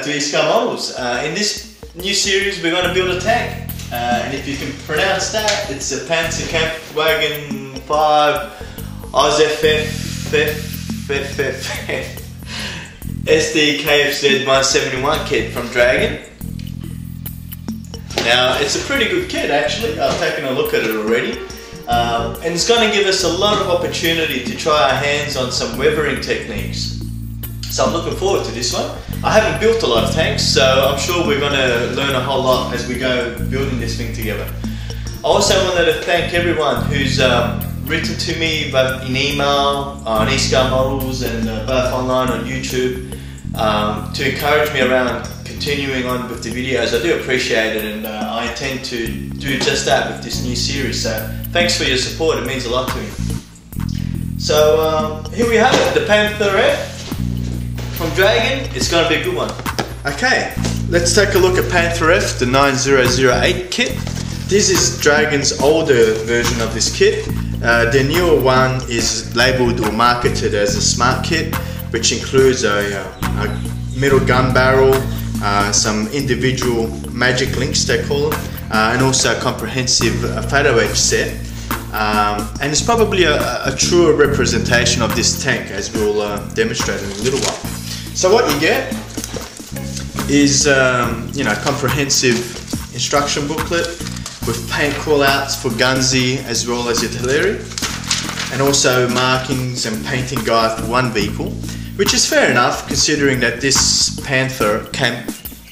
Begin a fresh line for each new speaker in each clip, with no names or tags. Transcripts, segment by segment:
to East Models. In this new series we're going to build a tank, and if you can pronounce that, it's a Panther Dragon 5 Sd.kfz 171 kit from Dragon. Now it's a pretty good kit actually, I've taken a look at it already, and it's going to give us a lot of opportunity to try our hands on some weathering techniques. So I'm looking forward to this one. I haven't built a lot of tanks, so I'm sure we're going to learn a whole lot as we go building this thing together. I also wanted to thank everyone who's written to me both in email, on East Models, and both online on YouTube, to encourage me around continuing on with the videos. I do appreciate it, and I intend to do just that with this new series. So thanks for your support, it means a lot to me. So here we have it, the Panther F from Dragon. It's going to be a good one. Okay, let's take a look at Panther F, the 9008 kit. This is Dragon's older version of this kit. The newer one is labelled or marketed as a smart kit, which includes a middle gun barrel, some individual magic links they call them, and also a comprehensive photo etch set. And it's probably a truer representation of this tank, as we'll demonstrate in a little while. So what you get is comprehensive instruction booklet with paint callouts for Gunzy as well as artillery, and also markings and painting guide for one vehicle, which is fair enough considering that this Panther came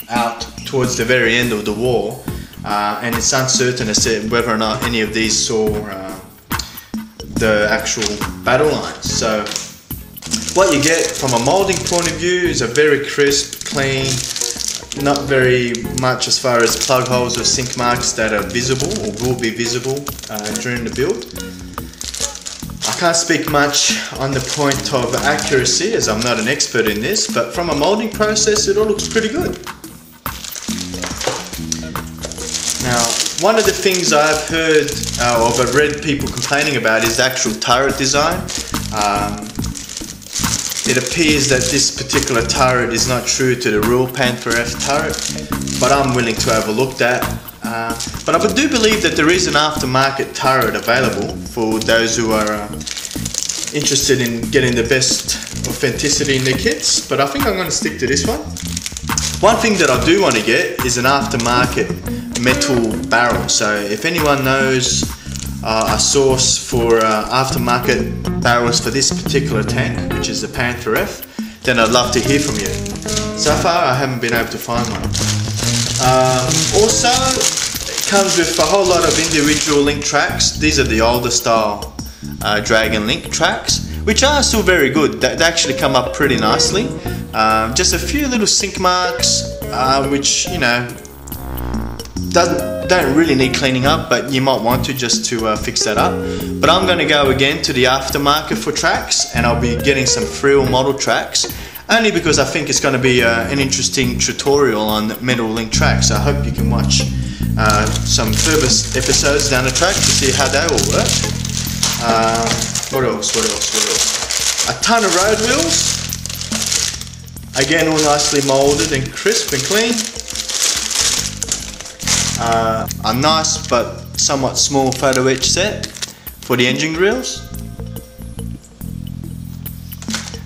out towards the very end of the war, and it's uncertain as to whether or not any of these saw the actual battle lines. So what you get from a moulding point of view is a very crisp, clean, not very much as far as plug holes or sink marks that are visible or will be visible during the build. I can't speak much on the point of accuracy as I'm not an expert in this, but from a moulding process it all looks pretty good. Now, one of the things I've heard or I've read people complaining about is the actual turret design. It appears that this particular turret is not true to the real Panther F turret, but I'm willing to overlook that. But I do believe that there is an aftermarket turret available for those who are interested in getting the best authenticity in their kits, but I think I'm going to stick to this one. One thing that I do want to get is an aftermarket metal barrel, so if anyone knows a source for aftermarket barrels for this particular tank, which is the Panther F, then I'd love to hear from you. So far I haven't been able to find one. Also, it comes with a whole lot of individual link tracks. These are the older style Dragon link tracks, which are still very good. They actually come up pretty nicely. Just a few little sink marks, which don't really need cleaning up, but you might want to just to fix that up. But I'm going to go again to the aftermarket for tracks, and I'll be getting some frill model tracks, only because I think it's going to be an interesting tutorial on metal link tracks. I hope you can watch some further episodes down the track to see how they all work. What else? A ton of road wheels, again all nicely moulded and crisp and clean. A nice but somewhat small photo etch set for the engine grills,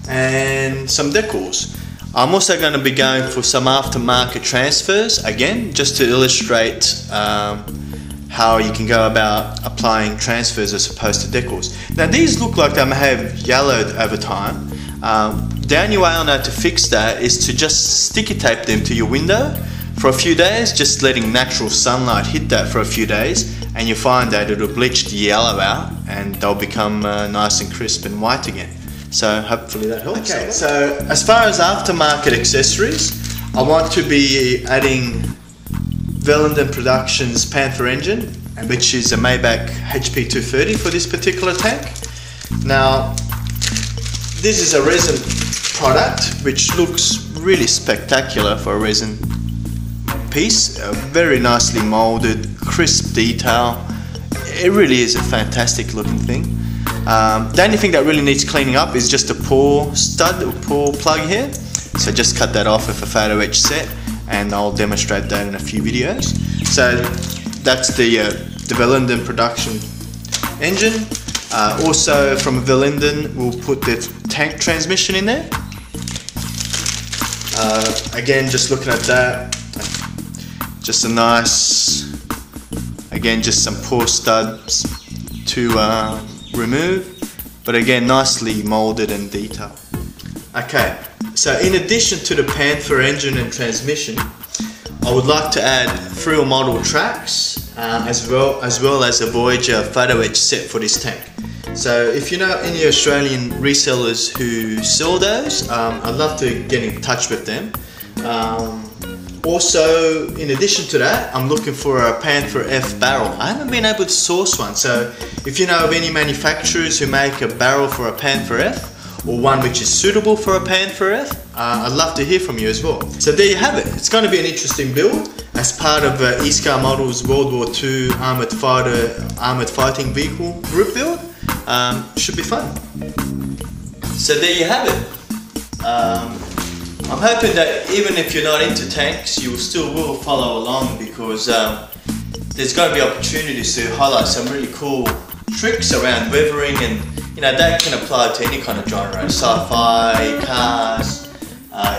and some decals. I'm also going to be going for some aftermarket transfers, again just to illustrate how you can go about applying transfers as opposed to decals. Now these look like they may have yellowed over time. The only way I know to fix that is to just sticky tape them to your window for a few days, just letting natural sunlight hit that for a few days, and you'll find that it'll bleach the yellow out and they'll become nice and crisp and white again. So hopefully that helps. Okay, so as far as aftermarket accessories, I want to be adding Verlinden Productions Panther engine, which is a Maybach HP 230 for this particular tank. Now, this is a resin product which looks really spectacular for a resin piece. Very nicely molded, crisp detail. It really is a fantastic looking thing. The only thing that really needs cleaning up is just a pour stud or pour plug here. So just cut that off with a photo etch set, and I'll demonstrate that in a few videos. So that's the Verlinden Production engine. Also from Verlinden, we'll put the tank transmission in there. Again, just looking at that, just a nice, again, just some poor studs to remove, but again, nicely molded and detailed. Okay, so in addition to the Panther engine and transmission, I would like to add thrill model tracks as well as a Voyager photo etch set for this tank. So if you know any Australian resellers who sell those, I'd love to get in touch with them. Also, in addition to that, I'm looking for a Panther F barrel. I haven't been able to source one, so if you know of any manufacturers who make a barrel for a Panther F, or one which is suitable for a Panther F, I'd love to hear from you as well. So there you have it. It's going to be an interesting build as part of eScar Models World War II armoured fighting vehicle group build. Should be fun. So there you have it. I'm hoping that even if you're not into tanks, you still will follow along, because there's going to be opportunities to highlight some really cool tricks around weathering, and you know that can apply to any kind of genre, sci-fi, cars,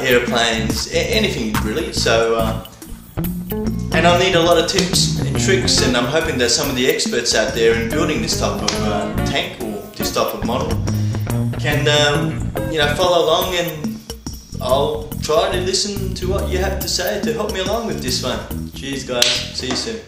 airplanes, anything really. So, and I'll need a lot of tips and tricks, and I'm hoping that some of the experts out there in building this type of tank or this type of model can you know, follow along, and I'll try to listen to what you have to say to help me along with this one. Cheers guys, see you soon.